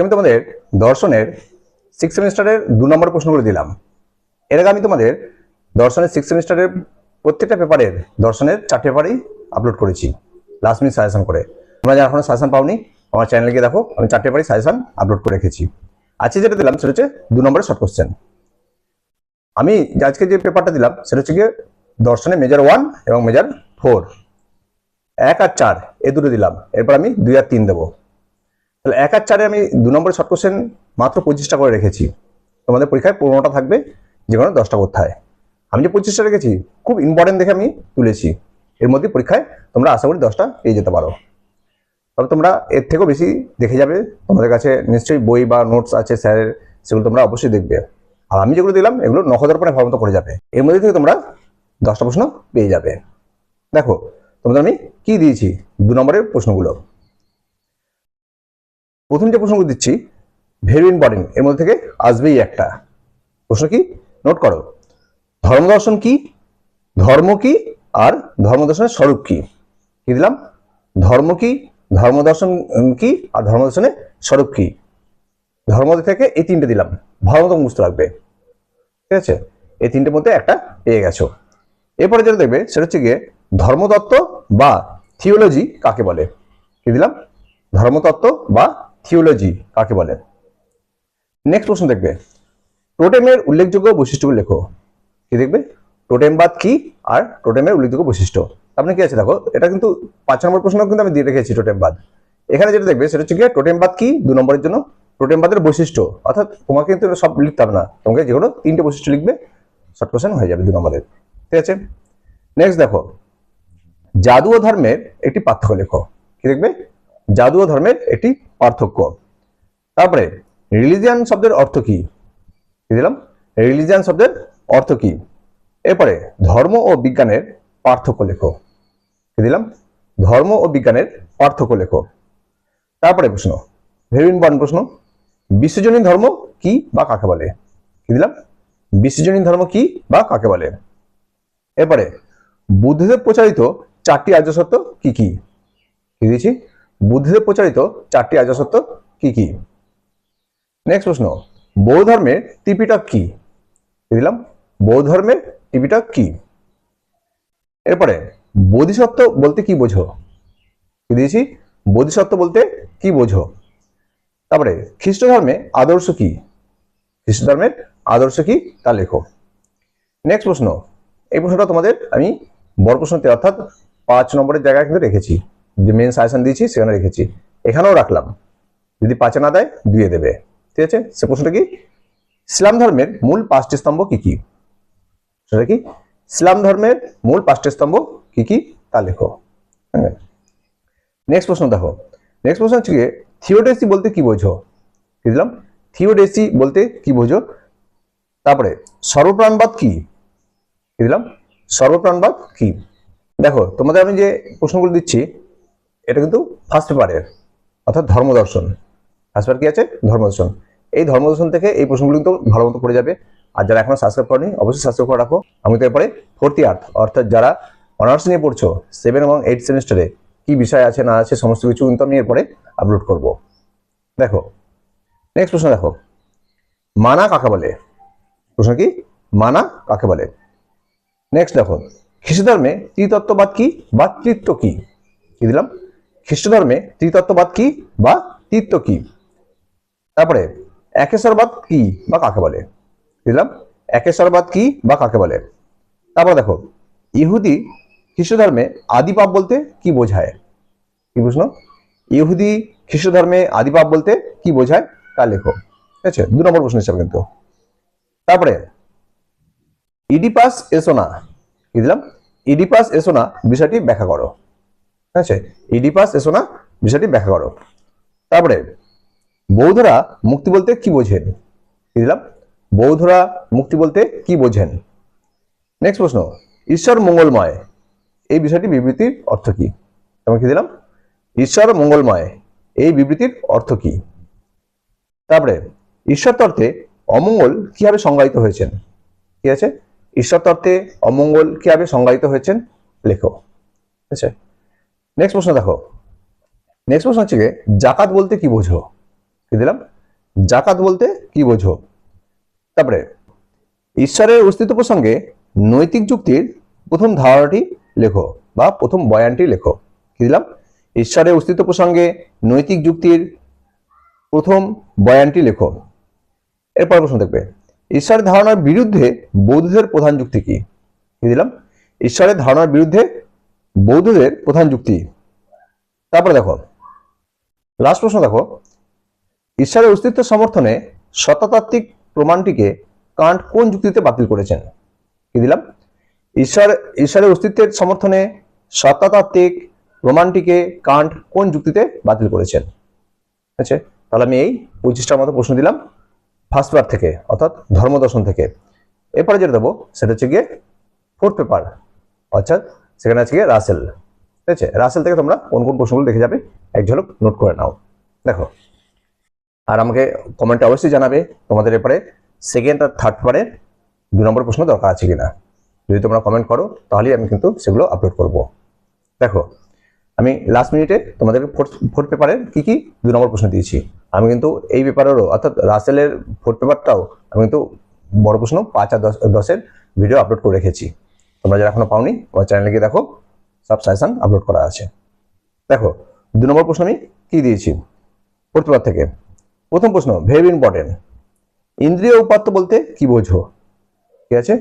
আমি তোমাদের দর্শনের 6 সেমিস্টারের 2 নম্বর প্রশ্নগুলো দিলাম। এর আগে আমি তোমাদের দর্শনের 6 সেমিস্টারের প্রত্যেকটা পেপারের দর্শনের 4 পেপারই আপলোড করেছি লাস্ট মিনিট সাজেশন করে। তোমরা যারা এখনো সাজেশন পাওনি আমার চ্যানেলে গিয়ে দেখো, আমি 4 পেপারই সাজেশন আপলোড করে রেখেছি। আজকে যেটা দিলাম সেটা হচ্ছে 2 নম্বরের শর্ট কোশ্চেন। আমি আজকে যে পেপারটা দিলাম সেটা হচ্ছে গিয়ে দর্শনে মেজর 1 এবং মেজর 4, 1 আর 4 এই দুটো দিলাম। এরপর আমি 2 আর 3 দেবো। তাহলে 1 আর 4-এ আমি 2 নম্বরের শর্ট কোশ্চেন মাত্র 25টা করে রেখেছি। তোমাদের পরীক্ষায় 15টা থাকবে, যে কোনো 10টা করতে হয়। আমি যে 25টা রেখেছি খুব ইম্পর্টেন্ট দেখে আমি তুলেছি। এর মধ্যে পরীক্ষায় তোমরা আশা করি 10টা পেয়ে যেতে পারো। তবে তোমরা এর থেকেও বেশি দেখে যাবে, তোমাদের কাছে নিশ্চয়ই বই বা নোটস আছে স্যারের, সেগুলো তোমরা অবশ্যই দেখবে। আর আমি যেগুলো দিলাম এগুলো নখদর্পণে ভালো মতো করে যাবে। এর মধ্যে থেকে তোমরা 10টা প্রশ্ন পেয়ে যাবে। দেখো তোমাদের আমি কি দিয়েছি 2 নম্বরের প্রশ্নগুলো। প্রথম যে প্রশ্নগুলো দিচ্ছি ভেরি ইম্পর্টেন্ট, এর মধ্যে থেকে আসবেই একটা প্রশ্ন। কি নোট করো, ধর্মদর্শন কি, ধর্ম কি, আর ধর্মদর্শনের স্বরূপ কি। কি দিলাম? ধর্ম কি, ধর্মদর্শন কি, আর ধর্মদর্শনের স্বরূপ কি। ধর্ম থেকে এই 3টে দিলাম, ভালো মতো মুখস্থ রাখবে। ঠিক আছে, এই 3টের মধ্যে একটা পেয়ে গেছো। এরপরে যেটা দেখবে সেটা হচ্ছে গিয়ে ধর্মতত্ত্ব বা থিওলজি কাকে বলে। কি দিলাম? ধর্মতত্ত্ব বা থিওলজি কাকে বলে। নেক্সট প্রশ্ন দেখবে টোটেমের উল্লেখযোগ্য বৈশিষ্ট্যগুলো লেখো। কি দেখবে? টোটেমবাদ কি আর টোটেমের উল্লেখযোগ্য বৈশিষ্ট্য। তারপরে কি আছে দেখো, এটা কিন্তু 5 নম্বর প্রশ্ন কিন্তু আমি দিয়ে রেখেছি টোটেমবাদ। এখানে যেটা দেখবে সেটা হচ্ছে গিয়ে টোটেমবাদ কি 2 নম্বরের জন্য, টোটেমবাদের বৈশিষ্ট্য। অর্থাৎ তোমাকে কিন্তু সব লিখতে হবে না, তোমাকে যে কোনো 3টে বৈশিষ্ট্য লিখবে, শর্ট কোশ্চেন হয়ে যাবে 2 নম্বরের। ঠিক আছে, নেক্সট দেখো জাদু ও ধর্মের একটি পার্থক্য লেখো। কি দেখবে? জাদু ও ধর্মের একটি পার্থক্য। তারপরে রিলিজিয়ান শব্দের অর্থ কি। কি দিলাম? রিলিজিয়ান শব্দের অর্থ কি। এরপরে ধর্ম ও বিজ্ঞানের পার্থক্য লেখো। কি দিলাম? ধর্ম ও বিজ্ঞানের পার্থক্য লেখো। তারপরে প্রশ্ন ভেরি ইম্পর্টেন্ট প্রশ্ন, বিশ্বজনীন ধর্ম কি বা কাকে বলে। কি দিলাম? বিশ্বজনীন ধর্ম কি বা কাকে বলে। এরপরে বুদ্ধদেব প্রচারিত 4টি আর্য সত্য কি কি। কি দিয়েছি? বুদ্ধদেব প্রচারিত 4টি আর্য সত্য কি কি। নেক্সট প্রশ্ন বৌদ্ধ ধর্মের ত্রিপিটক কি। কি দিলাম? বৌদ্ধ ধর্মের ত্রিপিটক কি। এরপরে বোধিসত্ত্ব বলতে কি বোঝো। কি দিয়েছি? বোধিসত্ত্ব বলতে কি বোঝো। তারপরে খ্রিস্ট ধর্মে আদর্শ কি। খ্রিস্ট ধর্মের আদর্শ কি তা লেখো। নেক্সট প্রশ্ন, এই প্রশ্নটা তোমাদের আমি বড় প্রশ্নতে অর্থাৎ 5 নম্বরের জায়গায় কিন্তু রেখেছি, যে মেন সাজেশন দিয়েছি সেখানে রেখেছি, এখানেও রাখলাম। যদি 5-এ না দেয় 2-এ দেবে। ঠিক আছে, সে প্রশ্নটা কি, ইসলাম ধর্মের মূল 5টি স্তম্ভ কি কি। সেটা কি? ইসলাম ধর্মের মূল 5টি স্তম্ভ কি কি তা লেখো। নেক্সট প্রশ্ন দেখো, নেক্সট প্রশ্ন হচ্ছে থিওডেসি বলতে কি বোঝো। কি দিলাম? থিওডেসি বলতে কি বোঝো। তারপরে সর্বপ্রাণবাদ কি। কি দিলাম? সর্বপ্রাণবাদ কি। দেখো তোমাদের আমি যে প্রশ্নগুলো দিচ্ছি এটা কিন্তু ফার্স্ট পেপারের, অর্থাৎ ধর্মদর্শন। ফার্স্ট পেপার কি আছে? ধর্মদর্শন। এই ধর্মদর্শন থেকে এই প্রশ্নগুলো কিন্তু ভালো মতো করে যাবে। আর যারা এখনো সাবস্ক্রাইব করেনি অবশ্যই সাবস্ক্রাইব করে রাখো। আমি তো এরপরে 4th ইয়ার অর্থাৎ যারা অনার্স নিয়ে পড়ছো 7 এবং 8 সেমিস্টারে কি বিষয় আছে না আছে সমস্ত কিছু কিন্তু আমি এরপরে আপলোড করব। দেখো নেক্সট প্রশ্ন দেখো, মানা কাকে বলে। প্রশ্ন কি, মানা কাকে বলে। নেক্সট দেখো খ্রিস্ট ধর্মে ত্রিতত্ত্ববাদ কি বা তৃত্ব কি। কি দিলাম? খ্রিস্ট ধর্মে ত্রিতত্ত্ববাদ কি বা তৃত্ব কি। তারপরে একেশ্বরবাদ কি বা কাকে বলে। দিলাম? একেশ্বরবাদ কি বা কাকে বলে। তারপর দেখো ইহুদি খ্রিস্ট ধর্মে আদিপাপ বলতে কি বোঝায়। কি প্রশ্ন? ইহুদি খ্রিস্ট ধর্মে আদিপাপ বলতে কি বোঝায় তা লেখো। ঠিক আছে, 2 নম্বর প্রশ্ন হিসাবে কিন্তু। তারপরে ইডিপাস এসোনা। কি দিলাম? ইডিপাস এসোনা বিষয়টি ব্যাখ্যা করো। ঠিক আছে, ইডিপাস এসোনা বিষয়টি ব্যাখ্যা করো। তারপরে বৌদ্ধরা মুক্তি বলতে কি বোঝেন। কি দিলাম? বৌদ্ধরা মুক্তি বলতে কি বোঝেন। নেক্সট প্রশ্ন ঈশ্বর মঙ্গলময় এই বিষয়টি বিবৃতির অর্থ কি। আমি কি দিলাম? ঈশ্বর মঙ্গলময় এই বিবৃতির অর্থ কি। তারপরে ঈশ্বর তত্ত্বে অমঙ্গল কিভাবে সংজ্ঞায়িত হয়েছেন। কি আছে? ঈশ্বর তত্ত্বে অমঙ্গল কিভাবে সংজ্ঞায়িত হয়েছেন লেখো। ঠিক আছে, নেক্সট প্রশ্ন দেখো, নেক্সট প্রশ্ন হচ্ছে জাকাত বলতে কি বোঝো। কি দিলাম? জাকাত বলতে কি বোঝো? তারপরে ঈশ্বরের অস্তিত্ব প্রসঙ্গে নৈতিক যুক্তির প্রথম ধারণাটি লেখো বা প্রথম বয়ানটি লেখো। কি দিলাম? ঈশ্বরের অস্তিত্ব প্রসঙ্গে নৈতিক যুক্তির প্রথম বয়ানটি লেখো। এরপর প্রশ্ন দেখবে, ঈশ্বরের ধারণার বিরুদ্ধে বৌদ্ধদের প্রধান যুক্তি কি? কি দিলাম? ঈশ্বরের ধারণার বিরুদ্ধে বৌদ্ধদের প্রধান যুক্তি। তারপরে দেখো লাস্ট প্রশ্ন দেখো, ঈশ্বরের অস্তিত্ব সমর্থনে সত্তাতাত্ত্বিক প্রমাণটিকে কান্ট কোন যুক্তিতে বাতিল করেছেন? কি দিলাম? ঈশ্বরের অস্তিত্বের সমর্থনে সত্তাতাত্ত্বিক প্রমাণটিকে কান্ট কোন যুক্তিতে বাতিল করেছেন? আচ্ছা, তাহলে আমি এই 25টার মতো প্রশ্ন দিলাম ফার্স্ট পেপার থেকে, অর্থাৎ ধর্মদর্শন থেকে। এরপরে যেটা দেবো সেটা হচ্ছে গিয়ে ফোর্থ পেপার, অর্থাৎ সেখানে আছে গিয়ে রাসেল। ঠিক আছে, রাসেল থেকে তোমরা কোন কোন প্রশ্নগুলো দেখে যাবে এক ঝলক নোট করে নাও। দেখো, আর আমাকে কমেন্টে অবশ্যই জানাবে তোমাদের এরপরে সেকেন্ড আর থার্ড পেপারের 2 নম্বর প্রশ্ন দরকার আছে কিনা। যদি তোমরা কমেন্ট করো তাহলেই আমি কিন্তু সেগুলো আপলোড করব। দেখো, আমি লাস্ট মিনিটে তোমাদেরকে ফোর্থ পেপারের কি 2 নম্বর প্রশ্ন দিয়েছি। আমি কিন্তু এই পেপারেরও অর্থাৎ রাসেলের ফোর্থ পেপারটাও আমি কিন্তু বড় প্রশ্ন 5 আর 10-এর ভিডিও আপলোড করে রেখেছি। তোমরা যারা এখনো পাওনি আমার চ্যানেলে গিয়ে দেখো, সব সাজেশন আপলোড করা আছে। দেখো 2 নম্বর প্রশ্ন আমি কি দিয়েছি ফোর্থ পেপার থেকে। প্রথম প্রশ্ন ভেরি ইম্পর্টেন্ট, ইন্দ্রিয় উপাত্ত বলতে কি বোঝো? ঠিক আছে,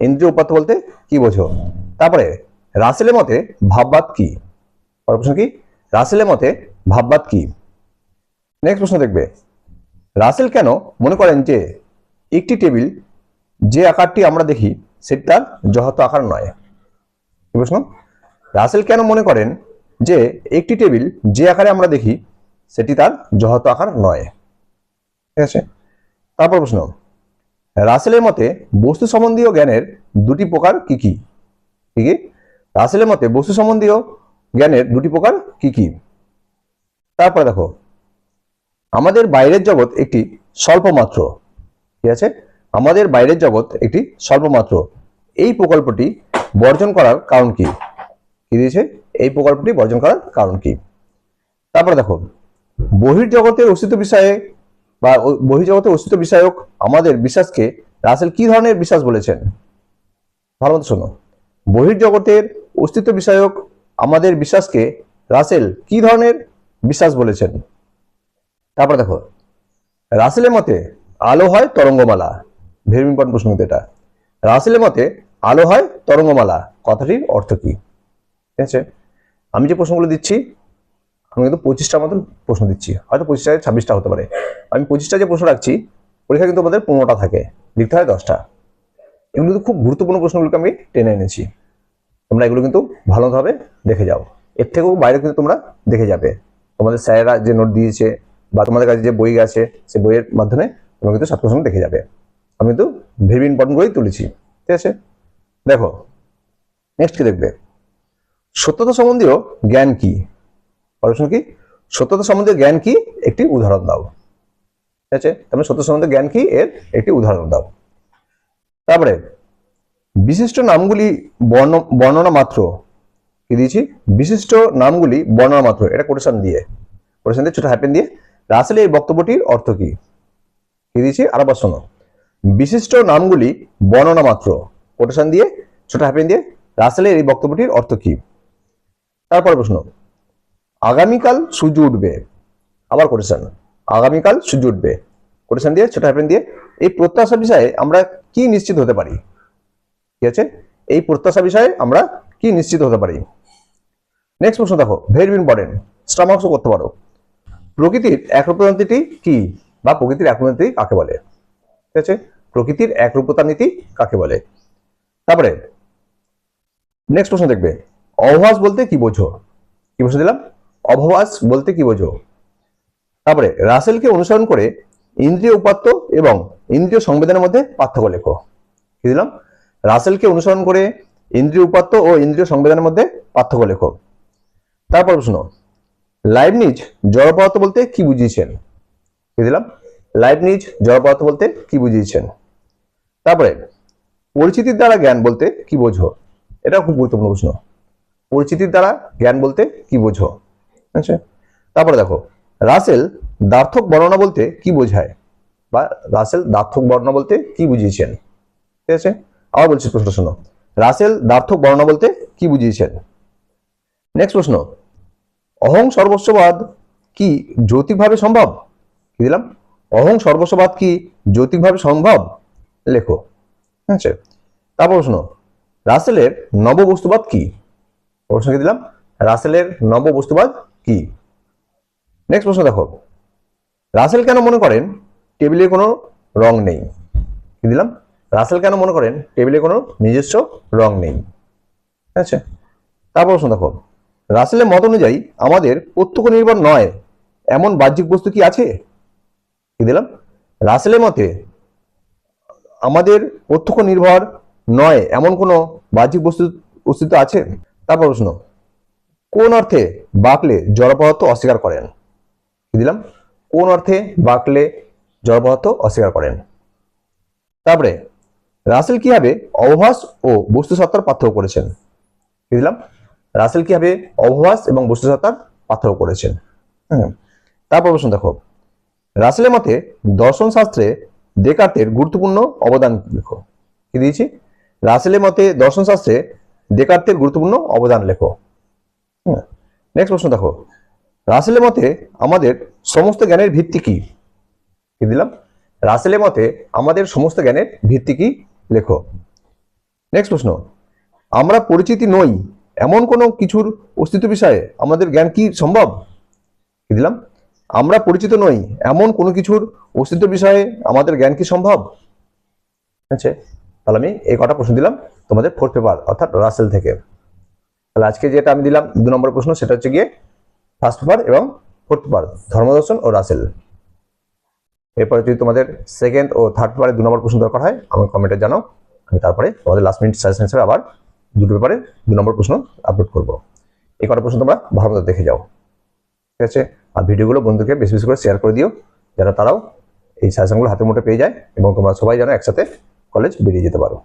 ইন্দ্রিয় উপাত্ত বলতে কি বোঝো? তারপরে রাসেলের মতে ভাববাদ কি? প্রশ্ন কি? রাসেলের মতে ভাববাদ কি? নেক্সট প্রশ্ন দেখবে, রাসেল কেন মনে করেন যে একটি টেবিল যে আকারটি আমরা দেখি সেটি তার যথার্থ আকার নয়? কি প্রশ্ন? রাসেল কেন মনে করেন যে একটি টেবিল যে আকারে আমরা দেখি সেটি তার যথার্থ আকার নয়? ঠিক আছে, তারপর প্রশ্ন, রাসেলের মতে বস্তু সম্বন্ধীয় জ্ঞানের 2টি প্রকার কি কি? কি কি? রাসেলের মতে বস্তু সম্বন্ধীয় জ্ঞানের 2টি প্রকার কি কি? তারপরে দেখো, আমাদের বাইরের জগৎ একটি স্বল্পমাত্র, ঠিক আছে, আমাদের বাইরের জগৎ একটি স্বল্পমাত্র, এই প্রকল্পটি বর্জন করার কারণ কি? কি দিয়েছে? এই প্রকল্পটি বর্জন করার কারণ কি? তারপরে দেখো, বহির্জগতের অস্তিত্ব বিষয়ে বা বহির্জগতের অস্তিত্ব বিষয়ক আমাদের বিশ্বাসকে রাসেল কি ধরনের বিশ্বাস বলেছেন? ভালো মতো শোনো, বহির্জগতের অস্তিত্ব বিষয়ক আমাদের বিশ্বাসকে রাসেল কি ধরনের বিশ্বাস বলেছেন? তারপরে দেখো, রাসেলের মতে আলো হয় তরঙ্গমালা। ভেরি ইম্পর্টেন্ট প্রশ্ন কিন্তু এটা। রাসেলের মতে আলো হয় তরঙ্গমালা কথাটির অর্থ কি? ঠিক আছে, আমি যে প্রশ্নগুলো দিচ্ছি আমি কিন্তু 25টার মতন প্রশ্ন দিচ্ছি, হয়তো 25টা 26টা হতে পারে। আমি 25টা যে প্রশ্ন রাখছি পরীক্ষা কিন্তু আমাদের 15টা থাকে, লিখতে হয় 10টা। এগুলো কিন্তু খুব গুরুত্বপূর্ণ প্রশ্নগুলোকে আমি টেনে এনেছি। তোমরা এগুলো কিন্তু ভালোভাবে দেখে যাও, এর থেকেও বাইরে কিন্তু তোমরা দেখে যাবে। তোমাদের স্যারেরা যে নোট দিয়েছে বা তোমাদের কাছে যে বই আছে সেই বইয়ের মাধ্যমে তোমরা কিন্তু সব প্রশ্ন দেখে যাবে। আমি কিন্তু ভেরি ইম্পর্টেন্ট বই তুলেছি। ঠিক আছে, দেখো নেক্সট কি দেখবে, সত্যতা সম্বন্ধীয় জ্ঞান কি? প্রশ্ন কি? সত্যতা সম্বন্ধীয় জ্ঞান কি, একটি উদাহরণ দাও। ঠিক আছে, তাহলে সত্য সম্বন্ধীয় জ্ঞান কি এর একটি উদাহরণ দাও। তারপরে বিশিষ্ট নামগুলি বর্ণনা মাত্র। কি দিয়েছি? বিশিষ্ট নামগুলি বর্ণনা মাত্র, এটা কোটেশন দিয়ে ছোট হ্যাপেন দিয়ে রাসেলের এই বক্তব্যটির অর্থ কি? কি দিয়েছি? আরেকবার শোনো, বিশিষ্ট নামগুলি বর্ণনা মাত্র, কোটেশন দিয়ে ছোট হ্যাপেন দিয়ে রাসেলের এই বক্তব্যটির অর্থ কি? তারপরে প্রশ্ন, আগামীকাল সূর্য উঠবে, আবার কোটেশন, আগামীকাল সূর্য উঠবে, কোটেশন দিয়ে ছোট হ্যাপেন দিয়ে এই প্রত্যাশা বিষয়ে আমরা কি নিশ্চিত হতে পারি? ঠিক আছে, এই প্রত্যাশা বিষয়ে আমরা কি নিশ্চিত হতে পারি? নেক্সট প্রশ্ন দেখো, ভেরি ইম্পর্টেন্ট, স্টামার্কসও করতে পারো। প্রকৃতির একরূপতা নীতি কি বা প্রকৃতির একরূপতা নীতি কাকে বলে? ঠিক আছে, প্রকৃতির একরূপতা নীতি কাকে বলে? তারপরে নেক্সট প্রশ্ন দেখবে, অবভাস বলতে কি বোঝো? কি প্রশ্ন দিলাম? অবভাস বলতে কি বোঝো? তারপরে রাসেলকে অনুসরণ করে ইন্দ্রিয় উপাত্ত এবং ইন্দ্রিয় সংবেদনের মধ্যে পার্থক্য লেখো। কি দিলাম? রাসেলকে অনুসরণ করে ইন্দ্রিয় উপাত্ত ও ইন্দ্রিয় সংবেদনের মধ্যে পার্থক্য লেখো। তারপর প্রশ্ন, লাইবনিজ জড় পদার্থ বলতে কি বুঝিয়েছেন? কি দিলাম? লাইবনিজ জড় পদার্থ বলতে কি বুঝিয়েছেন? তারপরে পরিচিতির দ্বারা জ্ঞান বলতে কি বোঝো? এটা খুব গুরুত্বপূর্ণ প্রশ্ন, পরিচিতির দ্বারা জ্ঞান বলতে কি বোঝো? আচ্ছা, তারপরে দেখো, রাসেল দ্বার্থক বর্ণনা বলতে কি বোঝায়, বা রাসেল দ্বার্থক বর্ণনা বলতে কি বুঝিয়েছেন? ঠিক আছে, আবার বলছি প্রশ্ন শোনো, রাসেল দ্বার্থক বর্ণনা বলতে কি বুঝিয়েছেন? নেক্সট প্রশ্ন, অহং সর্বস্ববাদ কি যৌক্তিকভাবে সম্ভব? কি দিলাম, অহং সর্বস্ববাদ কি যৌক্তিকভাবে সম্ভব? লেখো। ঠিক আছে, তারপর প্রশ্ন, রাসেলের নববস্তুবাদ কি? প্রশ্ন কি দিলাম, রাসেলের নববস্তুবাদ কি? নেক্সট প্রশ্ন দেখো, রাসেল কেন মনে করেন টেবিলে কোনো রং নেই? কি দিলাম, রাসেল কেন মনে করেন টেবিলে কোনো নিজস্ব রং নেই? ঠিক আছে, তারপর প্রশ্ন দেখো, রাসেলের মত অনুযায়ী আমাদের প্রত্যক্ষ নির্ভর নয় এমন বাহ্যিক বস্তু কি আছে? কি দিলাম, রাসেলের মতে আমাদের প্রত্যক্ষ নির্ভর নয় এমন কোনো বাহ্যিক বস্তু অস্তিত্ব আছে? তারপর প্রশ্ন, কোন অর্থে বাকলে জড় পদার্থ অস্বীকার করেন? কি দিলাম, কোন অর্থে বাকলে জড় পদার্থ অস্বীকার করেন? তারপরে রাসেল কিভাবে অবভাস ও বস্তুসত্তার পার্থক্য করেছেন? কি দিলাম, রাসেল কিভাবে অবভাস এবং বস্তুসত্তার পার্থক্য করেছেন? তারপর প্রশ্ন দেখো, রাসেলের মতে দর্শন শাস্ত্রে ডেকার্তের গুরুত্বপূর্ণ অবদান লেখো। কি দিয়েছি, রাসেলের মতে দর্শন শাস্ত্রে ডেকার্তের গুরুত্বপূর্ণ অবদান লেখো। নেক্সট প্রশ্ন দেখো, রাসেলের মতে আমাদের সমস্ত জ্ঞানের ভিত্তি কি? কি দিলাম, রাসেলের মতে আমাদের সমস্ত জ্ঞানের ভিত্তি কি? লেখো। নেক্সট প্রশ্ন, আমরা পরিচিতি নই এমন কোনো কিছুর অস্তিত্ব বিষয়ে আমাদের জ্ঞান কি সম্ভব? কি দিলাম, আমরা পরিচিত নই এমন কোনো কিছুর অস্তিত্ব বিষয়ে আমাদের জ্ঞান কি সম্ভব? আচ্ছা, তাহলে আমি এই কটা প্রশ্ন দিলাম তোমাদের ফোর্থ পেপার অর্থাৎ রাসেল থেকে। তাহলে আজকে যেটা আমি দিলাম 2 নম্বর প্রশ্ন, সেটা হচ্ছে গিয়ে ফার্স্ট পেপার এবং ফোর্থ পেপার, ধর্মদর্শন ও রাসেল। এরপরে যদি তোমাদের সেকেন্ড ও থার্ড পেপারে 2 নম্বর প্রশ্ন দরকার হয় আমাকে কমেন্টে জানাও, আমি তারপরে তোমাদের লাস্ট মিনিট সাজেশন হিসেবে আবার 2 পেপারে 2 নম্বর প্রশ্ন আপলোড করবো। এই কটা প্রশ্ন তোমরা ভালো মতো দেখে যাও। ঠিক আছে, আর ভিডিওগুলো বন্ধুকে বেশি বেশি করে শেয়ার করে দিও, যেন তারাও এই সাজেশনগুলো হাতে মুঠে পেয়ে যায় এবং তোমরা সবাই যেন একসাথে কলেজ বেরিয়ে যেতে পারো।